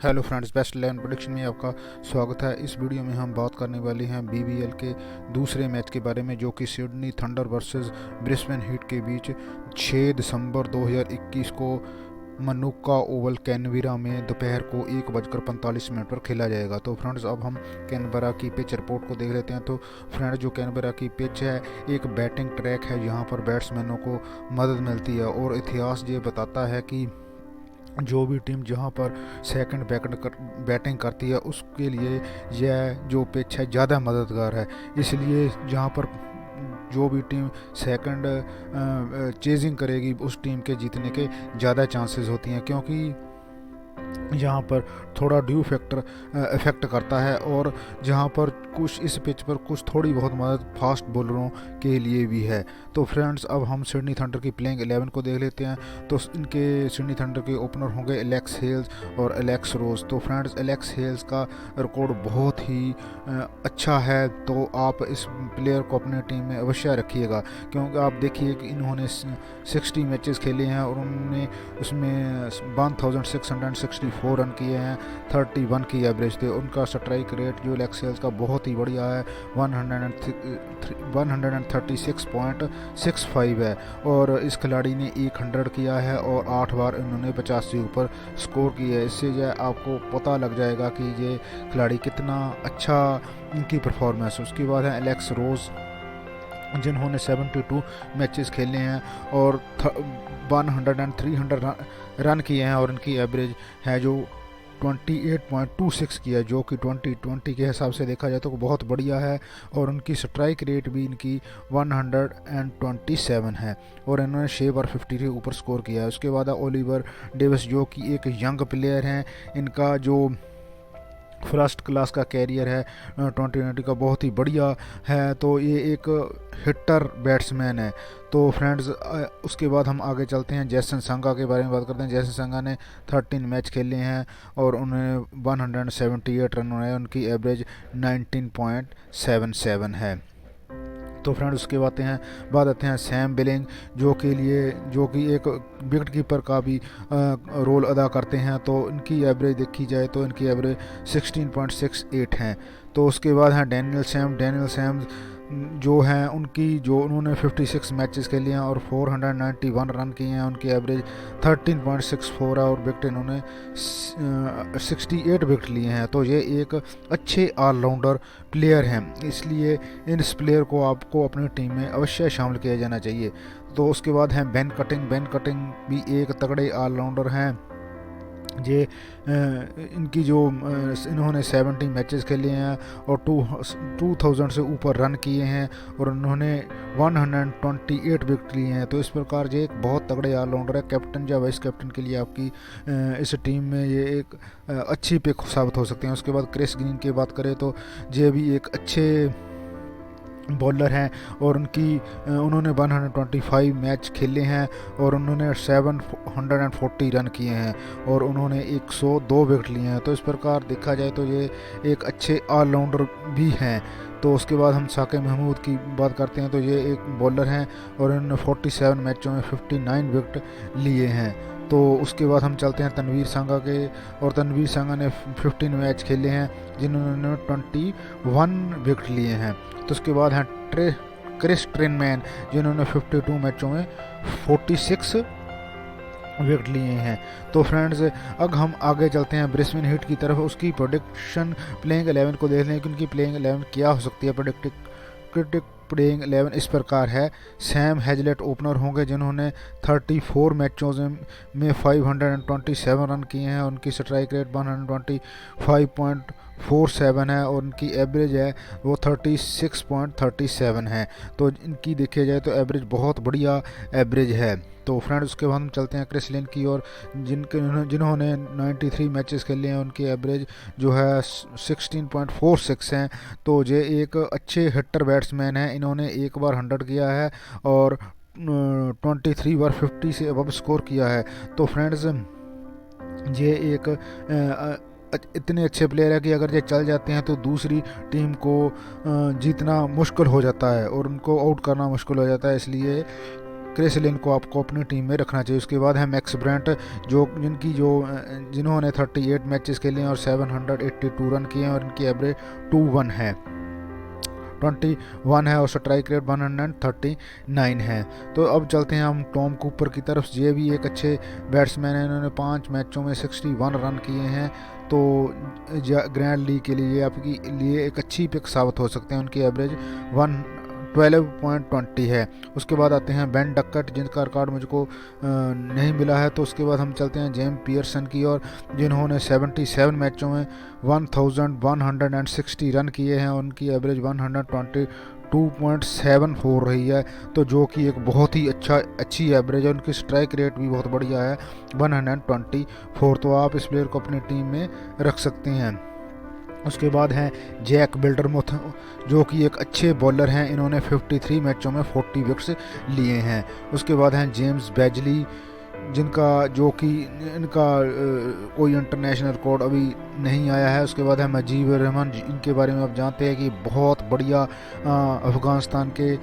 Hello friends, best 11 prediction में आपका स्वागत है। इस वीडियो में हम बात करने वाले हैं बीबीएल के दूसरे मैच के बारे में, जो कि Sydney thunder versus Brisbane heat के बीच 6 दिसंबर 2021 को मनुका ओवल कैनबरा में दोपहर को 1:45 पर खेला जाएगा। तो फ्रेंड्स, अब हम कैनबरा की पिच रिपोर्ट को देख लेते हैं। तो फ्रेंड्स, जो कैनबरा की पिच है एक बैटिंग ट्रैक है, जहां पर बैट्समैनों को मदद मिलती है, और इतिहास ये बताता है कि जो भी टीम जहां पर सेकंड बैटिंग करती है उसके लिए यह जो पिच है ज़्यादा मददगार है। इसलिए जहां पर जो भी टीम सेकंड चेजिंग करेगी उस टीम के जीतने के ज़्यादा चांसेस होती हैं, क्योंकि यहाँ पर थोड़ा ड्यू फैक्टर इफेक्ट करता है, और जहाँ पर कुछ इस पिच पर कुछ थोड़ी बहुत मदद फास्ट बॉलरों के लिए भी है। तो फ्रेंड्स, अब हम सिडनी थंडर की प्लेइंग 11 को देख लेते हैं। तो इनके सिडनी थंडर के ओपनर होंगे एलेक्स हेल्स और एलेक्स रोज। तो फ्रेंड्स, एलेक्स हेल्स का रिकॉर्ड बहुत ही अच्छा है, तो आप इस प्लेयर को अपने टीम में अवश्य रखिएगा, क्योंकि आप देखिए कि इन्होंने 60 मैचेस खेले हैं और उन्होंने उसमें 1664 रन किए हैं, 31 की एवरेज थे। उनका स्ट्राइक रेट जो एलेक्स हेल्स का बहुत ही बढ़िया है, 136.65 है, और इस खिलाड़ी ने 100 किया है और 8 बार इन्होंने 50 से ऊपर स्कोर किया है। इससे जो आपको पता लग जाएगा कि ये खिलाड़ी कितना अच्छा इनकी परफॉर्मेंस। उसके बाद है एलेक्स रोज, जिन्होंने 72 मैचेस खेले हैं और 100 रन किए हैं, और इनकी एवरेज है जो 28.26 की है, जो कि 2020 के हिसाब से देखा जाए तो बहुत बढ़िया है। और उनकी स्ट्राइक रेट भी इनकी 127 है, और इन्होंने 6 बार 50 से ऊपर स्कोर किया है। उसके बाद ओलिवर डेविस, जो कि एक यंग प्लेयर हैं, इनका जो फर्स्ट क्लास का कैरियर है 2020 का बहुत ही बढ़िया है, तो ये एक हिटर बैट्समैन है। तो फ्रेंड्स, उसके बाद हम आगे चलते हैं, जैसन संगा के बारे में बात करते हैं। जैसन संगा ने 13 मैच खेले हैं और उन्हें 178 रन बनाए, उनकी एवरेज 19.77 है। तो फ्रेंड्स, उसके बाद आते हैं सैम बिलिंग, जो कि एक विकेट कीपर का भी रोल अदा करते हैं। तो इनकी एवरेज देखी जाए तो इनकी एवरेज 16.68 है। तो उसके बाद हैं डैनियल सैम जो हैं उन्होंने 56 मैचेस खेले हैं और 491 रन किए हैं। उनकी एवरेज 13.64 है और विकेट इन्होंने 68 विकेट लिए हैं। तो ये एक अच्छे ऑलराउंडर प्लेयर हैं, इसलिए इस प्लेयर को आपको अपनी टीम में अवश्य शामिल किया जाना चाहिए। तो उसके बाद हैं बेन कटिंग भी एक तगड़े ऑलराउंडर हैं। इन्होंने 70 मैचेस खेले हैं और 2000 से ऊपर रन किए हैं, और उन्होंने 128 विकेट लिए हैं। तो इस प्रकार ये एक बहुत तगड़े ऑलराउंडर है। कैप्टन या वाइस कैप्टन के लिए आपकी इस टीम में ये एक अच्छी पिक साबित हो सकते हैं। उसके बाद क्रिस ग्रीन की बात करें तो ये भी एक अच्छे बॉलर हैं, और उन्होंने 125 मैच खेले हैं और उन्होंने 740 रन किए हैं, और उन्होंने 102 विकेट लिए हैं। तो इस प्रकार देखा जाए तो ये एक अच्छे ऑलराउंडर भी हैं। तो उसके बाद हम साकिब महमूद की बात करते हैं। तो ये एक बॉलर हैं और इन्होंने 47 मैचों में 59 विकेट लिए हैं। तो उसके बाद हम चलते हैं तनवीर सांगा के, और तनवीर सांगा ने 15 मैच खेले हैं, जिन्होंने 21 विकेट लिए हैं। तो उसके बाद हैं क्रिस ट्रेनमैन, जिन्होंने 52 मैचों में 46 विकेट लिए हैं। तो फ्रेंड्स, अब हम आगे चलते हैं ब्रिस्बेन हीट की तरफ। उसकी प्रेडिक्शन प्लेइंग 11 को देख लें कि उनकी प्लेइंग 11 क्या हो सकती है। प्लेइंग 11 इस प्रकार है। सैम हेजलेट ओपनर होंगे, जिन्होंने 34 मैचों में 527 रन किए हैं। उनकी स्ट्राइक रेट 125.47 है और उनकी एवरेज है वो 36.37 है। तो इनकी देखी जाए तो एवरेज बहुत बढ़िया एवरेज है। तो फ्रेंड्स, उसके बाद हम चलते हैं क्रिस लिन की ओर, जिन्होंने 93 मैचेस खेले हैं। उनकी एवरेज जो है 16.46 है। तो ये एक अच्छे हिटर बैट्समैन हैं। इन्होंने एक बार 100 किया है और 23 बार 50 से अबव स्कोर किया है। तो फ्रेंड्स, ये एक इतने अच्छे प्लेयर है कि अगर ये चल जाते हैं तो दूसरी टीम को जीतना मुश्किल हो जाता है और उनको आउट करना मुश्किल हो जाता है। इसलिए क्रिस लिन को आपको अपनी टीम में रखना चाहिए। उसके बाद है मैक्स ब्रेंट, जिन्होंने 38 मैचेस खेले हैं और 782 रन किए हैं और इनकी एवरेज 21 है 21 है और स्ट्राइक रेट 139 है। तो अब चलते हैं हम टॉम कूपर की तरफ। ये भी एक अच्छे बैट्समैन हैं, इन्होंने 5 मैचों में 61 रन किए हैं। तो ग्रैंड लीग के लिए आपके लिए एक अच्छी पिक साबित हो सकते हैं। उनकी एवरेज 12.20 है। उसके बाद आते हैं बेन डक्कट, जिनका रिकॉर्ड मुझको नहीं मिला है। तो उसके बाद हम चलते हैं जेम्स पियर्सन की ओर, जिन्होंने 77 मैचों में 1160 रन किए हैं और उनकी एवरेज 122.74 रही है। तो जो कि एक बहुत ही अच्छी एवरेज है। उनकी स्ट्राइक रेट भी बहुत बढ़िया है 124। तो आप इस प्लेयर को अपनी टीम में रख सकते हैं। उसके बाद हैं जैक बिल्डरमुथ, जो कि एक अच्छे बॉलर हैं। इन्होंने 53 मैचों में 40 विकेट्स लिए हैं। उसके बाद हैं जेम्स बेजली, इनका कोई इंटरनेशनल रिकॉर्ड अभी नहीं आया है। उसके बाद है मुजीबर रहमान, इनके बारे में आप जानते हैं कि बहुत बढ़िया अफ़गानिस्तान के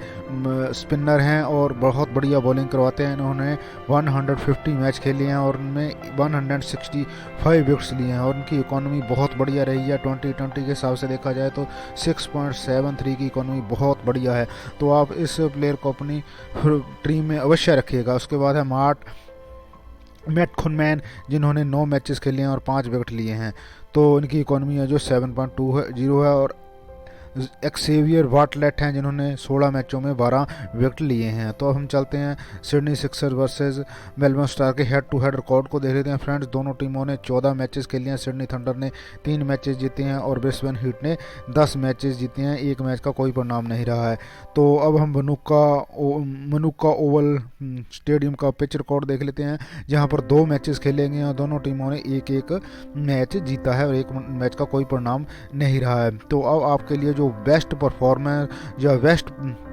स्पिनर हैं और बहुत बढ़िया बॉलिंग करवाते हैं। इन्होंने 150 मैच खेले हैं और उनमें 165 विकेट्स लिए हैं और उनकी इकॉनमी बहुत बढ़िया रही है। 2020 के हिसाब से देखा जाए तो 6.73 की इकॉनमी बहुत बढ़िया है। तो आप इस प्लेयर को अपनी टीम में अवश्य रखिएगा। उसके बाद है मैट कुनमैन, जिन्होंने 9 मैचेस खेले हैं और 5 विकेट लिए हैं। तो इनकी इकॉनमी है जो 7.20 है। और एक्सेवियर वाटलेट हैं, जिन्होंने 16 मैचों में 12 विकेट लिए हैं। तो अब हम चलते हैं Sydney Sixers versus Melbourne star के हेड टू हेड रिकॉर्ड को देख लेते हैं। फ्रेंड्स, दोनों टीमों ने 14 मैचेस खेले हैं। सिडनी थंडर ने 3 मैचेस जीते हैं और ब्रिस्बेन हीट ने 10 मैचेस जीते हैं। एक मैच का कोई परिणाम नहीं रहा है। तो अब हम मनुक्का ओवल स्टेडियम का पिच रिकॉर्ड देख लेते हैं, जहां पर 2 मैचेस खेले गए और दोनों टीमों ने एक मैच जीता है और एक मैच का कोई परिणाम नहीं रहा है। तो अब आपके लिए जो बेस्ट परफॉर्मर या बेस्ट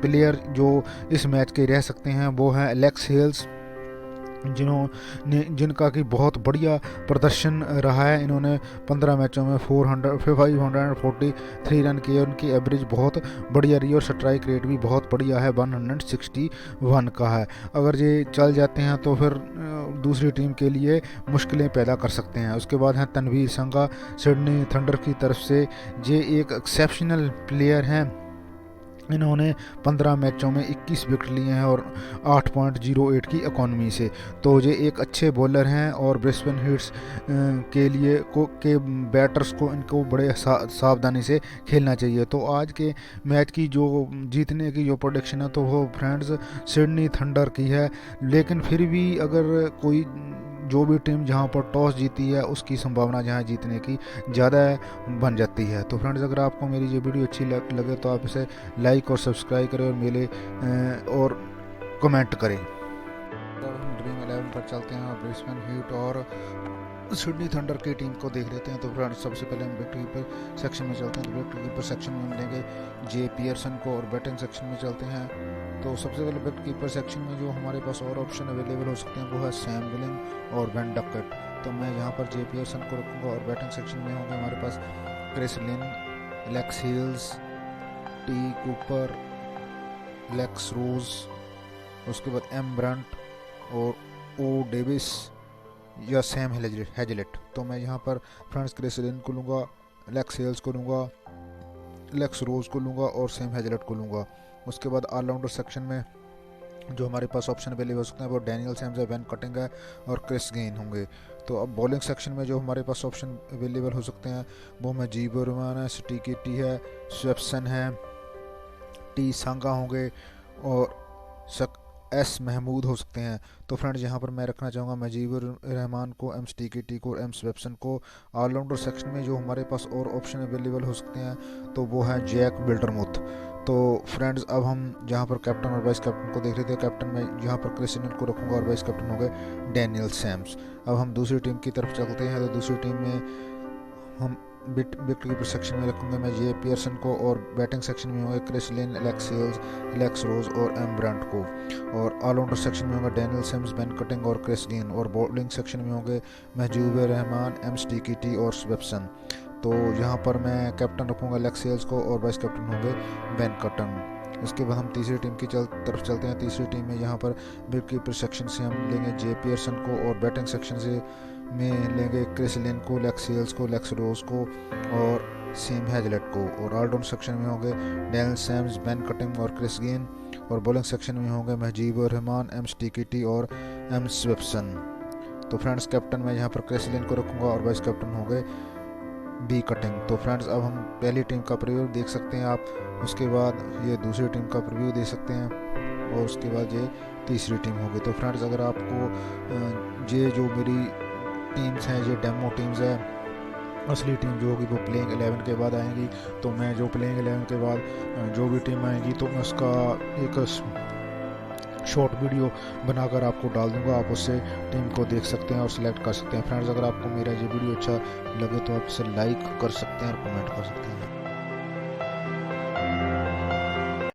प्लेयर जो इस मैच के रह सकते हैं वो है एलेक्स हेल्स, जिनका कि बहुत बढ़िया प्रदर्शन रहा है। इन्होंने 15 मैचों में 543 रन किए। उनकी एवरेज बहुत बढ़िया रही और स्ट्राइक रेट भी बहुत बढ़िया है 161 का है। अगर ये चल जाते हैं तो फिर दूसरी टीम के लिए मुश्किलें पैदा कर सकते हैं। उसके बाद हैं तनवीर संगा, सिडनी थंडर की तरफ से। ये एक एक्सेप्शनल प्लेयर हैं। इन्होंने 15 मैचों में 21 विकेट लिए हैं और 8.08 की इकॉनमी से। तो ये एक अच्छे बॉलर हैं और ब्रिस्बेन हीट्स के बैटर्स को इनको बड़े सावधानी से खेलना चाहिए। तो आज के मैच की जो जीतने की जो प्रेडिक्शन है तो वो फ्रेंड्स सिडनी थंडर की है। लेकिन फिर भी अगर कोई जो भी टीम जहां पर टॉस जीती है उसकी संभावना जहां जीतने की ज़्यादा बन जाती है। तो फ्रेंड्स, अगर आपको मेरी ये वीडियो अच्छी लगे तो आप इसे लाइक और सब्सक्राइब करें और कमेंट करें। अब हम ड्रीम 11 पर चलते हैं और ब्रिस्बेन हीट और सिडनी थंडर की टीम को देख लेते हैं। तो फ्रेंड्स, सबसे पहले हम विकेट कीपर सेक्शन में चलते हैं। तो विकेट कीपर सेक्शन में मिलेंगे जे पियर्सन को और बैटिंग सेक्शन में चलते हैं। तो सबसे पहले विकेट कीपर सेक्शन में जो हमारे पास और ऑप्शन अवेलेबल हो सकते हैं वो है सैम विलिंग और बेन डक्कट। तो मैं यहाँ पर जे पियर्सन को रखूँगा और बैटिंग सेक्शन में होंगे हमारे पास Chris Lynn, Alex Hales, T Cooper, Lex Rose, उसके बाद एम ब्रंट और ओ डेविस या सैम हेजलेट। तो मैं यहाँ पर फ्रेंड्स क्रिस लिन को लूँगा, एलेक्स हेल्स को लूँगा, लेक्स रोज को लूँगा और सैम हेजलेट को लूँगा। उसके बाद ऑलराउंडर सेक्शन में जो हमारे पास ऑप्शन अवेलेबल हो सकते हैं वो डैनियल सैम्स है, बेन कटिंग है और क्रिस गेन होंगे। तो अब बॉलिंग सेक्शन में जो हमारे पास ऑप्शन अवेलेबल हो सकते हैं वो मुजीबर रहमान है, स्टीकी टी है, स्वेप्सन है, टी सांगा होंगे और एस महमूद हो सकते हैं। तो फ्रेंड्स, यहाँ पर मैं रखना चाहूँगा मुजीबर रहमान को, एम स्टीकी टी को और एम स्वेप्सन को। ऑलराउंडर सेक्शन में जो हमारे पास और ऑप्शन अवेलेबल हो सकते हैं तो वो है जैक बिल्डरमुथ। तो फ्रेंड्स, अब हम जहाँ पर कैप्टन और वाइस कैप्टन को देख लेते हैं। कैप्टन में यहाँ पर क्रिस लिन को रखूँगा और वाइस कैप्टन हो गए डैनियल सैम्स। अब हम दूसरी टीम की तरफ चलते हैं। तो दूसरी टीम में हम विकेट कीपर सेक्शन में रखूँगा मैं जे पियर्सन को और बैटिंग सेक्शन में होंगे Chris Lynn, Alex Hales, Alex Rose और एम ब्रंट को। और ऑलराउंडर सेक्शन में होगा डैनियल सैम्स, बेन कटिंग और क्रिस गेन। और बॉलिंग सेक्शन में होंगे Mujeebur Rahman, M Steketee और स्वेप्सन। तो यहाँ पर मैं कैप्टन रखूँगा एलेक्स हेल्स को और वाइस कैप्टन होंगे बेन कटिंग। उसके बाद हम तीसरी टीम की तरफ चलते हैं। तीसरी टीम में यहाँ पर विकेट कीपर सेक्शन से हम लेंगे जे पियर्सन को, और बैटिंग सेक्शन से में लेंगे क्रिस लिन को, लेक्स हेल्स को, लेक्स रोज को और सेम हेजलेट को। और ऑलराउंड सेक्शन में होंगे डैनियल सैम्स, बेन कटिंग और क्रिस गेन। और बॉलिंग सेक्शन में होंगे मुजीबुर रहमान, एम स्टिकिटी और एम स्वेप्सन। तो फ्रेंड्स, कैप्टन मैं यहाँ पर क्रिस लिन को रखूँगा और वाइस कैप्टन होंगे बी कटिंग। तो फ्रेंड्स, अब हम पहली टीम का प्रीव्यू देख सकते हैं आप, उसके बाद ये दूसरी टीम का प्रीव्यू देख सकते हैं और उसके बाद ये तीसरी टीम होगी। तो फ्रेंड्स, अगर आपको ये जो मेरी टीम्स हैं, ये डेमो टीम्स है, असली टीम जो होगी वो प्लेइंग 11 के बाद आएंगी। तो मैं जो प्लेइंग 11 के बाद जो भी टीम आएगी तो मैं उसका एक शॉर्ट वीडियो बनाकर आपको डाल दूंगा, आप उससे टीम को देख सकते हैं और सिलेक्ट कर सकते हैं। फ्रेंड्स, अगर आपको मेरा ये वीडियो अच्छा लगे तो आप इसे लाइक कर सकते हैं और कमेंट कर सकते हैं।